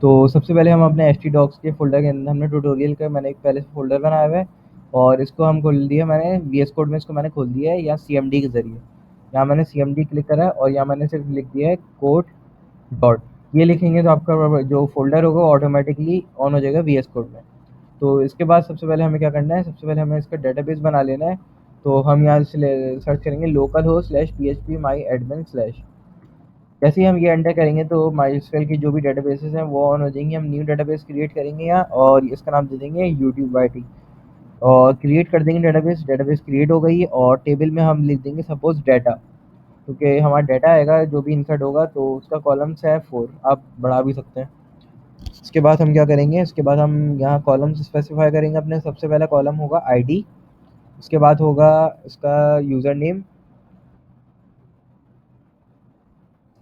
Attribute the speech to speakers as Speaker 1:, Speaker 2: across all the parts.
Speaker 1: तो सबसे पहले हम अपने htdocs के फ़ोल्डर के अंदर हमने ट्यूटोरियल का मैंने एक पहले से फ़ोल्डर बनाया हुआ है और इसको हम खोल दिया मैंने वीएस कोड में इसको मैंने खोल दिया है या सीएमडी के ज़रिए। यहाँ मैंने सीएमडी क्लिक करा है और यहाँ मैंने सिर्फ लिख दिया है कोड डॉट। ये लिखेंगे तो आपका जो फ़ोल्डर होगा ऑटोमेटिकली ऑन हो जाएगा वीएस कोड में। तो इसके बाद सबसे पहले हमें क्या करना है, सबसे पहले हमें इसका डेटाबेस बना लेना है। तो हम यहाँ से सर्च करेंगे local host slash php my admin slash. जैसे ही हम ये एंटर करेंगे तो MySQL की जो भी डेटाबेसेस हैं वो ऑन हो जाएंगी। हम न्यू डेटाबेस क्रिएट करेंगे यहाँ और इसका नाम दे देंगे यूट्यूब IT और क्रिएट कर देंगे डेटाबेस। डेटाबेस क्रिएट हो गई और टेबल में हम लिख देंगे सपोज डाटा, क्योंकि हमारा डाटा आएगा जो भी इंसर्ट होगा तो उसका कॉलम्स है 4, आप बढ़ा भी सकते हैं। इसके बाद हम क्या करेंगे, इसके बाद हम यहाँ कॉलम्स स्पेसिफाई करेंगे अपने। सबसे पहला कॉलम होगा आईडी, उसके बाद होगा इसका यूज़र नेम,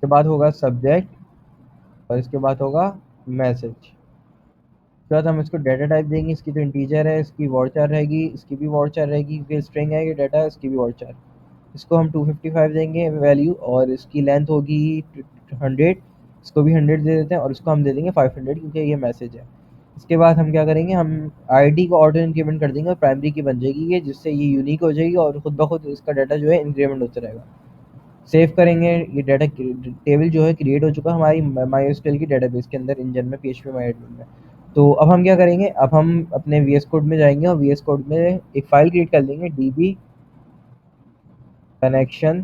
Speaker 1: इसके बाद होगा सब्जेक्ट और इसके बाद होगा मैसेज। उसके बाद हम इसको डाटा टाइप देंगे। इसकी तो इंटीजर है, इसकी वॉरचर रहेगी, इसकी भी वॉरचर रहेगी क्योंकि स्ट्रिंग है ये डाटा, इसकी भी वॉरचर। इसको हम 255 देंगे वैल्यू और इसकी लेंथ होगी 100, इसको भी 100 दे देते हैं और इसको हम दे देंगे 500 क्योंकि ये मैसेज है। इसके बाद हम क्या करेंगे, हम आईडी को ऑटो इंक्रीमेंट कर देंगे और प्राइमरी की बन जाएगी ये, जिससे ये यूनिक हो जाएगी और खुद ब खुद इसका डाटा जो है इंक्रीमेंट होता रहेगा। सेव करेंगे, ये डाटा टेबल जो है क्रिएट हो चुका है हमारी MySQL की डेटाबेस के अंदर इंजन में php my admin में। तो अब हम क्या करेंगे, अब हम अपने वीएस कोड में जाएंगे और वीएस कोड में एक फाइल क्रिएट कर देंगे db कनेक्शन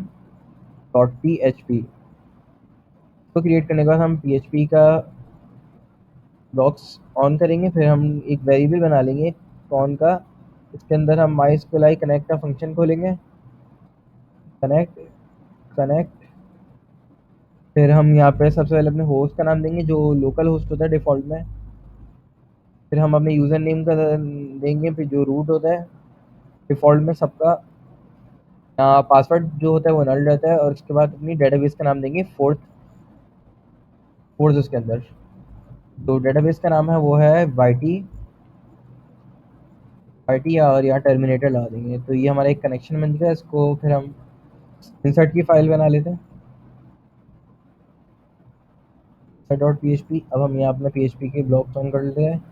Speaker 1: डॉट php। तो क्रिएट करने के बाद हम php का ब्लॉक्स ऑन करेंगे, फिर हम एक वेरिएबल बना लेंगे कौन का, इसके अंदर हम MySQL कनेक्ट का फंक्शन खोलेंगे, कनेक्ट कनेक्ट। फिर हम यहाँ पे सबसे पहले अपने होस्ट का नाम देंगे जो लोकल होस्ट होता है डिफ़ॉल्ट में। फिर हम अपने यूज़र नेम का देंगे, फिर जो रूट होता है डिफ़ॉल्ट में सबका। पासवर्ड जो होता है वो नल रहता है और उसके बाद अपनी डेटाबेस का नाम देंगे फोर्थ फोर्थ उसके अंदर। तो डेटाबेस का नाम है वो है वाईटी और यहाँ टर्मिनेटर लगा देंगे। तो ये हमारा एक कनेक्शन बन गया। इसको फिर हम इंसर्ट की फाइल बना लेते हैं, insert.php। अब हम यहाँ अपना php के ब्लॉक ऑन कर लेते हैं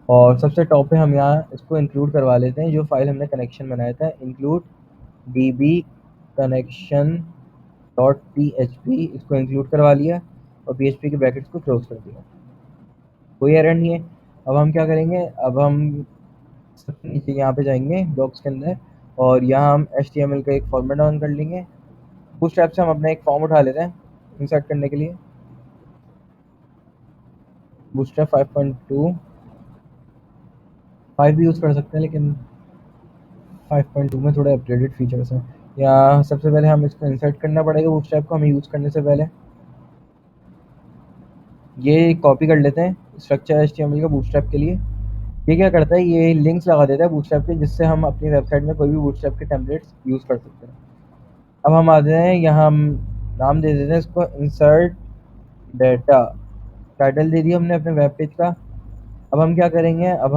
Speaker 1: और सबसे टॉप पे हम यहाँ इसको इंक्लूड करवा लेते हैं जो फाइल हमने कनेक्शन बनाया था, include db connection dot php। इसको इंक्लूड करवा लिया और php के ब्रैकेट्स को क्लोज कर दिया। कोई एरर नहीं है। अब हम क्या करेंगे, अब हम सबसे नीचे यहाँ पे जाएंगे ब्लॉक्स के अंदर और यहाँ हम HTML का एक फॉर्मेट ऑन कर लेंगे। बूटस्ट्रैप से हम अपना एक फॉर्म उठा लेते हैं इंसर्ट करने के लिए, बूटस्ट्रैप 5.2 5 भी यूज़ कर सकते हैं लेकिन 5.2 में थोड़े अपग्रेडेड फीचर्स हैं। या सबसे पहले हम इसको इंसर्ट करना पड़ेगा बूटस्ट्रैप को हमें यूज़ करने से पहले। ये कॉपी कर लेते हैं स्ट्रक्चर HTML का बूटस्ट्रैप के लिए। ये क्या करता है, ये लिंक्स लगा देता है बूटस्ट्रैप के, जिससे हम अपनी वेबसाइट में कोई भी बूटस्ट्रैप के टेम्पलेट्स यूज़ कर सकते हैं। अब हम आते हैं यहाँ, हम नाम दे देते हैं इसको इंसर्ट डाटा। टाइटल दे दिया हमने अपने वेब पेज का। अब हम क्या करेंगे, अब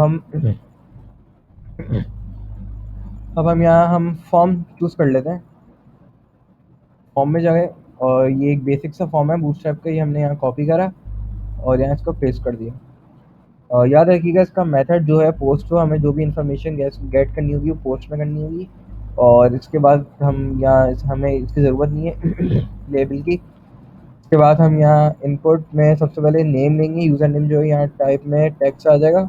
Speaker 1: हम यहाँ हम फॉर्म चूज़ कर लेते हैं। फॉर्म में जाए और ये एक बेसिक सा फॉर्म है बूटस्ट्रैप का, ये हमने यहाँ कॉपी करा और यहाँ इसको पेस्ट कर दिया। और याद रखिएगा इसका मेथड जो है पोस्ट हो, हमें जो भी इन्फॉर्मेशन गेट करनी होगी वो पोस्ट में करनी होगी। और इसके बाद हम यहाँ हमें इसकी ज़रूरत नहीं है लेबल की। इसके बाद हम यहाँ इनपुट में सबसे पहले नेम लेंगे, यूज़र नेम जो है यहाँ टाइप में टेक्स्ट आ जाएगा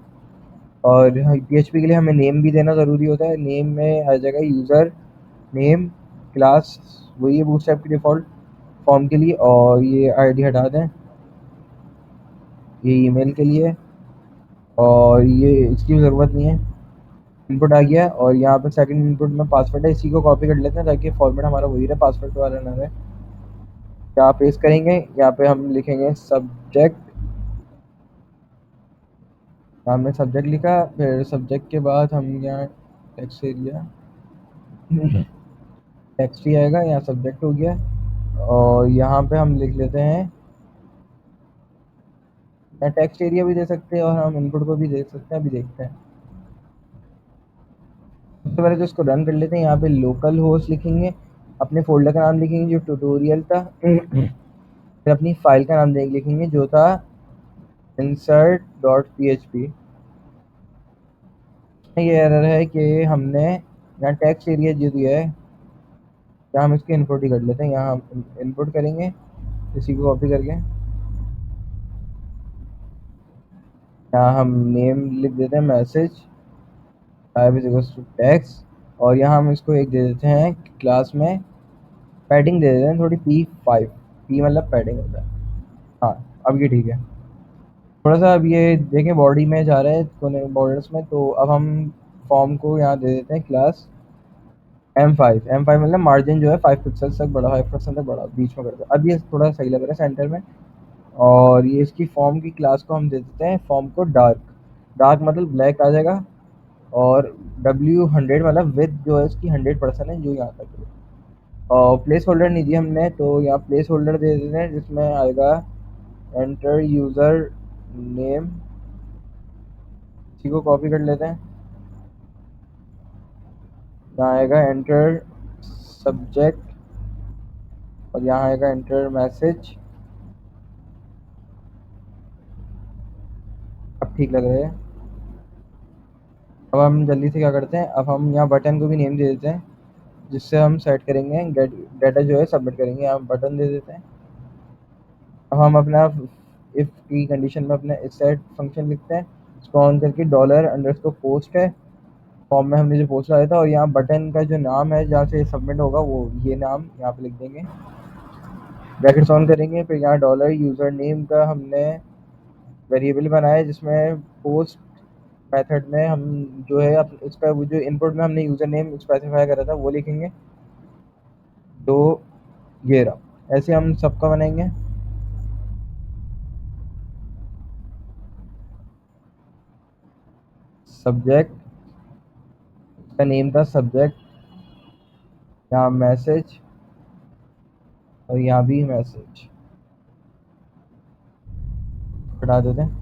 Speaker 1: और PHP के लिए हमें नेम भी देना ज़रूरी होता है। नेम में आ जाएगा यूज़र नेम क्लास, वही है बूटस्ट्रैप की डिफ़ॉल्ट फॉर्म के लिए। और ये आईडी हटा दें, ये ईमेल के लिए और ये इसकी ज़रूरत नहीं है। इनपुट आ गया और यहाँ पे सेकंड इनपुट में पासवर्ड है, इसी को कॉपी कर लेते हैं ताकि फॉर्मेट हमारा वही रहे, पासवर्ड वाला ना रहे। यहाँ पेस्ट करेंगे, यहाँ पे हम लिखेंगे सब्जेक्ट। हमने सब्जेक्ट लिखा, फिर सब्जेक्ट के बाद हम यहाँ टेक्स्ट एरिया टेक्स्ट ही आएगा, यहाँ सब्जेक्ट हो गया। और यहाँ पे हम लिख लेते हैं, या टेक्स्ट एरिया भी दे सकते हैं और हम इनपुट को भी दे सकते हैं, अभी देखते हैं। सबसे पहले तो इसको रन कर लेते हैं। यहाँ पे लोकल होस्ट लिखेंगे, अपने फोल्डर का नाम लिखेंगे जो ट्यूटोरियल था फिर अपनी फाइल का नाम लिखेंगे जो था insert dot P H P. ये एरर है कि हमने यहाँ टेक्स्ट एरिया जो दिया है, यहाँ हम इसकी इनपुट ही कर लेते हैं। यहाँ हम इनपुट करेंगे इसी को कॉपी करके, यहाँ हम नेम लिख देते हैं message type is equals to text, और यहाँ हम इसको एक दे देते हैं क्लास में पैडिंग दे देते हैं थोड़ी P5। P मतलब पैडिंग होता है। हाँ, अब ये ठीक है। थोड़ा सा अब ये देखें बॉडी में जा रहा है कोने बॉर्डर्स में, तो अब हम फॉर्म को यहाँ दे देते हैं क्लास M5। M5 मतलब मार्जिन जो है 5 पिक्सल तक बड़ा, 5% तक बड़ा बीच में कर दो। अब ये थोड़ा सही लग रहा है सेंटर में। और ये इसकी फॉर्म की क्लास को हम दे देते हैं फॉर्म को डार्क। डार्क मतलब ब्लैक आ जाएगा, और W100 मतलब विथ जो है इसकी 100% है, जो यहाँ तक है। और प्लेस होल्डर नहीं दिया हमने, तो यहाँ प्लेस होल्डर दे देते हैं जिसमें आएगा एंटर यूज़र नेम। इसी को कॉपी कर लेते हैं। यहाँ आएगा एंटर सब्जेक्ट, और यहाँ आएगा एंटर मैसेज। अब ठीक लग रहा है। अब हम जल्दी से क्या करते हैं, अब हम यहाँ बटन को भी नेम दे देते हैं, जिससे हम सेट करेंगे गेट डाटा जो है सबमिट करेंगे। यहाँ बटन दे देते हैं। अब हम अपना इफ़ की कंडीशन में अपने इस सेट फंक्शन लिखते हैं, इसको ऑन करके डॉलर अंडरस्कोर पोस्ट है, फॉर्म में हमने जो पोस्ट लगाया था, और यहाँ बटन का जो नाम है जहाँ से सबमिट होगा वो ये नाम यहाँ पे लिख देंगे, ब्रैकेट्स ऑन करेंगे। फिर यहाँ डॉलर यूज़र नेम का हमने वेरिएबल बनाया है, जिसमें पोस्ट मेथड में हम जो है इसका वो जो इनपुट में हमने यूज़र नेम स्पेसिफाई करा था वो लिखेंगे। तो ये रहा, ऐसे हम सबका बनाएंगे। सब्जेक्ट का नेम था सब्जेक्ट, यहाँ मैसेज, और यहाँ भी मैसेज हटा देते हैं।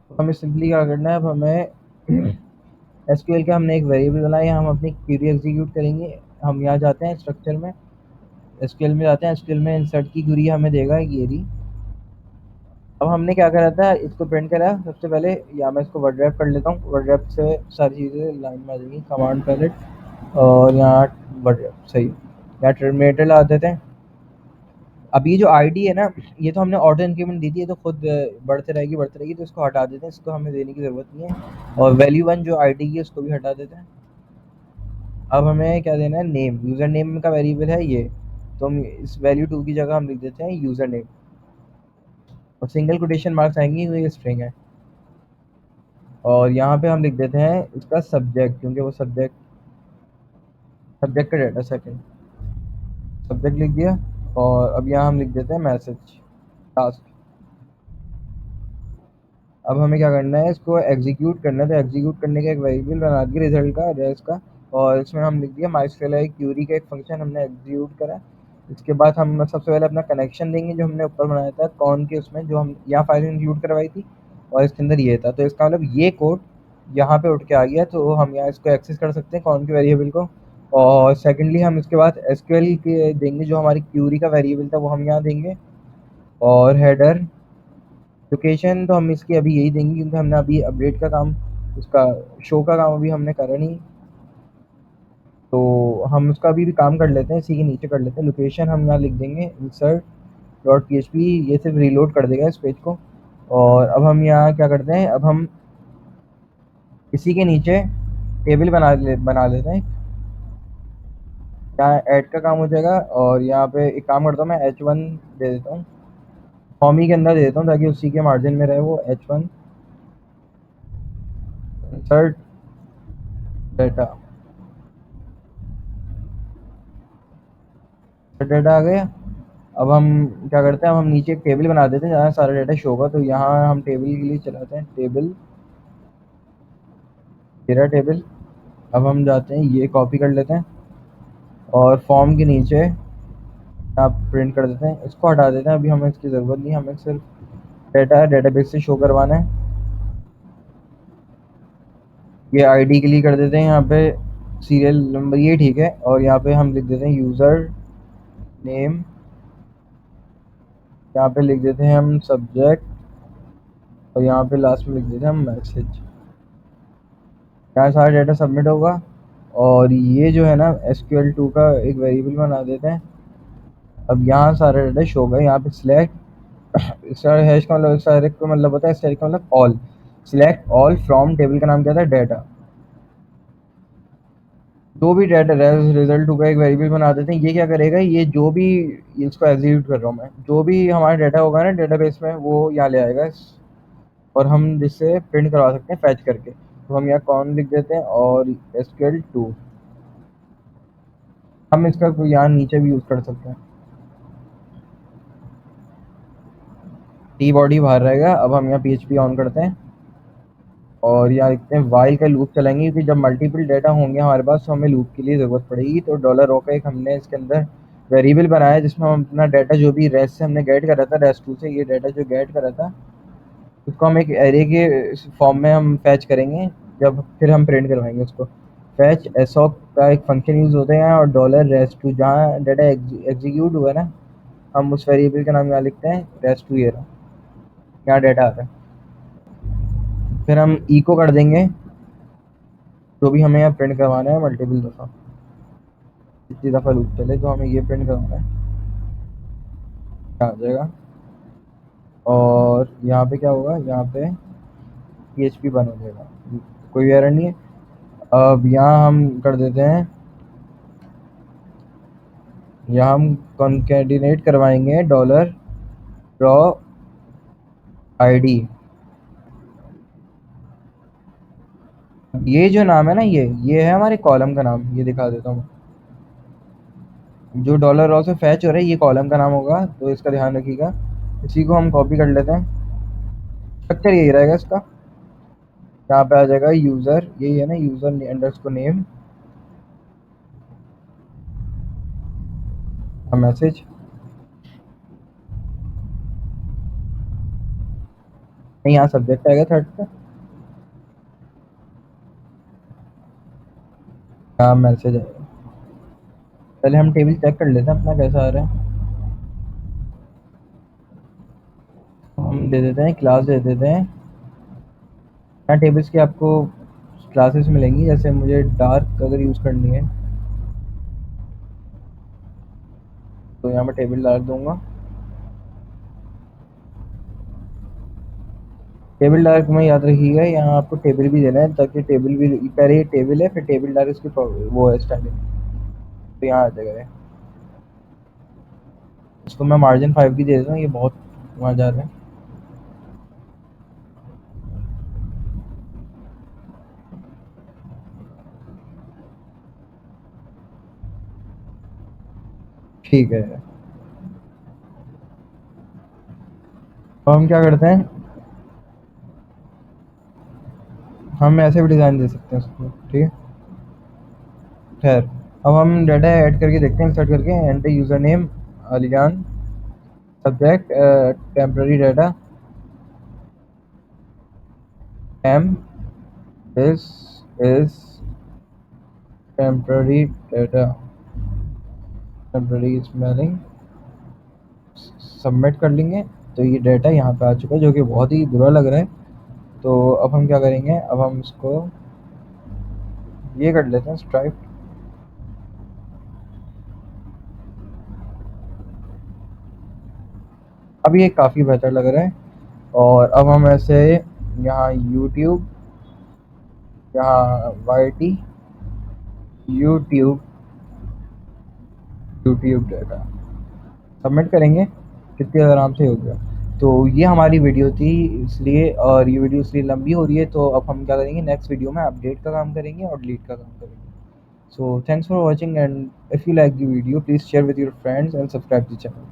Speaker 1: तो हमें सिंपली क्या करना है, अब हमें एसक्यूएल का हमने एक वेरिएबल बनाया, हम अपनी क्वेरी एग्जीक्यूट करेंगे। हम यहाँ जाते हैं स्ट्रक्चर में, एसक्यूएल में जाते हैं, एसक्यूएल में इंसर्ट की क्वेरी हमें देगा ये रही। अब हमने क्या करा था, इसको प्रिंट करा सबसे पहले, या मैं इसको वर्ड रैप कर लेता हूँ। वर्ड रैप से सारी चीज़ें लाइन में आ जाएंगी, कमांड पैलेट, और यहाँ वर्ड रैप सही, यहाँ टर्मिनेटर ला देते हैं। अब ये जो आईडी है ना, ये तो हमने ऑटो इंक्रीमेंट दी थी, ये तो खुद बढ़ते रहेगी, तो इसको हटा देते हैं, इसको हमें देने की ज़रूरत नहीं है। और वैल्यू वन जो आईडी की है उसको भी हटा देते हैं। अब हमें क्या देना है, नेम, यूज़र नेम का वेरिएबल है ये, तो हम इस वैल्यू टू की जगह हम लिख देते हैं यूज़र नेम, और सिंगल कोटेशन मार्क्स आएंगी क्योंकि ये स्ट्रिंग है। और यहाँ पे हम लिख देते हैं इसका सब्जेक्ट, क्योंकि वो सब्जेक्ट का डाटा सेकंड, सब्जेक्ट लिख दिया। और अब यहाँ हम लिख देते हैं मैसेज टास्क। अब हमें क्या करना है, इसको एग्जीक्यूट करना है। तो एग्जीक्यूट करने का एक वेरिएबल बना दिया रिजल्ट का, रेस का, और इसमें हम लिख दिया माइस्क्यूएल क्यूरी का एक फंक्शन हमने एग्जीक्यूट करा। इसके बाद हम सबसे पहले अपना कनेक्शन देंगे जो हमने ऊपर बनाया था कौन के उसमें, जो हम यहाँ फाइल इंक्लूड करवाई थी, और इसके अंदर ये था। तो इसका मतलब ये कोड यहाँ पे उठ के आ गया, तो हम यहाँ इसको एक्सेस कर सकते हैं कौन के वेरिएबल को। और सेकेंडली हम इसके बाद एसक्यूएल के देंगे, जो हमारी क्यूरी का वेरिएबल था वो हम यहाँ देंगे। और हेडर लोकेशन तो हम इसकी अभी यही देंगे, क्योंकि हमने अभी अपडेट का काम, उसका शो का काम अभी हमने करा नहीं, तो हम उसका अभी भी काम कर लेते हैं, इसी के नीचे कर लेते हैं। लोकेशन हम यहाँ लिख देंगे insert dot P H P, ये सिर्फ रीलोड कर देगा इस पेज को। और अब हम यहाँ क्या करते हैं, अब हम इसी के नीचे टेबल बना लेते हैं। यहाँ ऐड का काम हो जाएगा, और यहाँ पे एक काम करता हूँ, मैं H1 दे देता हूँ, फॉर्म ही के अंदर दे देता हूँ, ताकि उसी के मार्जिन में रहे वो H1 इंसर्ट डाटा। डाटा आ गया। अब हम क्या करते हैं, अब हम नीचे एक टेबल बना देते हैं जहाँ सारा डाटा शो होगा। तो यहाँ हम टेबल के लिए चलाते हैं टेबल, तेरा टेबल। अब हम जाते हैं, ये कॉपी कर लेते हैं, और फॉर्म के नीचे आप प्रिंट कर देते हैं, इसको हटा देते हैं, अभी हमें इसकी ज़रूरत नहीं, हमें सिर्फ डाटा डेटाबेस से शो करवाना है। ये आईडी के लिए कर देते हैं यहाँ पे सीरियल नंबर, ये ठीक है। और यहाँ पे हम लिख देते हैं यूज़र नेम, यहाँ पे लिख देते हैं हम सब्जेक्ट, और यहाँ पे लास्ट में लिख देते हैं हम मैसेज। यहाँ सारा डाटा सबमिट होगा। और ये जो है ना SQL2 का एक वेरिएबल बना देते हैं। अब यहाँ सारा डाटा शो होगा। यहाँ पे सिलेक्ट स्टार हैश का मतलब स्टार का मतलब होता है, स्टार का मतलब all. Select all from table का नाम क्या था, डाटा। जो भी डाटा रिजल्ट होगा एक वेरिएबल बना देते हैं। ये क्या करेगा, ये जो भी इसको एग्जीक्यूट कर रहा हूँ मैं, जो भी हमारा डाटा होगा ना डेटाबेस में वो यहाँ ले आएगा। और हम जिससे प्रिंट करवा सकते हैं फैच करके। तो हम यहाँ कॉन लिख देते हैं और SQL2। हम इसका यहाँ नीचे भी यूज़ कर सकते हैं। टी बॉडी बाहर रहेगा। अब हम यहाँ PHP ऑन करते हैं और यहाँ लिखते हैं वाइल का लूप चलाएंगे, क्योंकि जब मल्टीपल डाटा होंगे हमारे पास तो हमें लूप के लिए ज़रूरत पड़ेगी। तो $o का एक हमने इसके अंदर वेरिएबल बनाया है, जिसमें हम अपना डाटा जो भी रेस्ट से हमने गेट करा था, रेस्ट 2 से ये डाटा जो गेट करा था उसको हम एक एरे के फॉर्म में हम फैच करेंगे। जब फिर हम प्रिंट करवाएंगे उसको। फैच एसॉक का एक फंक्शन यूज़ होता है यहाँ, और $रेस्ट 2 जहाँ डाटा एग्जीक्यूट हुआ ना, हम उस वेरिएबल का नाम यहाँ लिखते हैं रेस्ट 2। ये रहा, यहाँ डाटा आता है। फिर हम इको कर देंगे जो भी हमें यहाँ प्रिंट करवाना है मल्टीपल दफ़ा। जितनी दफ़ा लूप चले तो हमें ये प्रिंट करवाना है, आ जाएगा। और यहाँ पे क्या होगा, यहाँ पे PHP बन हो जाएगा, कोई एरर नहीं है। अब यहाँ हम कर देते हैं, यहाँ हम कॉन्केटिनेट करवाएंगे $raw ID। ये जो नाम है ना, ये है हमारे कॉलम का नाम। ये दिखा देता हूँ। जो $raw से फैच हो रहा है ये कॉलम का नाम होगा, तो इसका ध्यान रखिएगा। इसी को हम कॉपी कर लेते हैं। स्ट्रक्चर यही रहेगा इसका। यहाँ पे आ जाएगा यूज़र, यही है ना, यूज़र अंडरस्कोर नेम, मैसेज। नहीं, यहाँ सब्जेक्ट आएगा थर्ड पे, यहाँ मैसेज आएगा। पहले हम टेबल चेक कर लेते हैं अपना कैसा आ रहा है। हम दे देते हैं क्लास, दे देते हैं यहाँ टेबल्स की आपको क्लासेस मिलेंगी। जैसे मुझे डार्क अगर यूज़ करनी है तो यहाँ मैं टेबल डाल दूंगा। टेबल डार्क में याद रखिएगा, यहाँ आपको टेबल भी देना है, ताकि टेबल भी पहले ये टेबल है फिर टेबल डार्क इसकी वो है स्टाइलिंग। तो यहाँ आ जाएगा ये। इसको मैं मार्जिन 5 की दे देता हूँ, ये बहुत वहाँ जा रहा है। ठीक है। तो हम क्या करते हैं, हम ऐसे भी डिज़ाइन दे सकते हैं उसको, ठीक है। खैर, अब हम डाटा ऐड करके देखते हैं, इंसर्ट करके। एंटर यूज़र नेम अलियान, subject temporary data, M this is temporary data, temporary smelling. Submit कर लेंगे तो ये डाटा यहाँ पे आ चुका है, जो कि बहुत ही बुरा लग रहा है। तो अब हम क्या करेंगे, अब हम इसको ये कर लेते हैं स्ट्राइप। अब ये काफ़ी बेहतर लग रहा है। और अब हम ऐसे यहाँ यूट्यूब, यहाँ YT YouTube, YouTube data submit करेंगे। कितनी आराम से हो गया। तो ये हमारी वीडियो थी इसलिए, और ये वीडियो इसलिए लंबी हो रही है। तो अब हम क्या करेंगे, नेक्स्ट वीडियो में अपडेट का काम करेंगे और डिलीट का काम करेंगे। So thanks for watching, and if you like the video please share with your friends and subscribe the channel.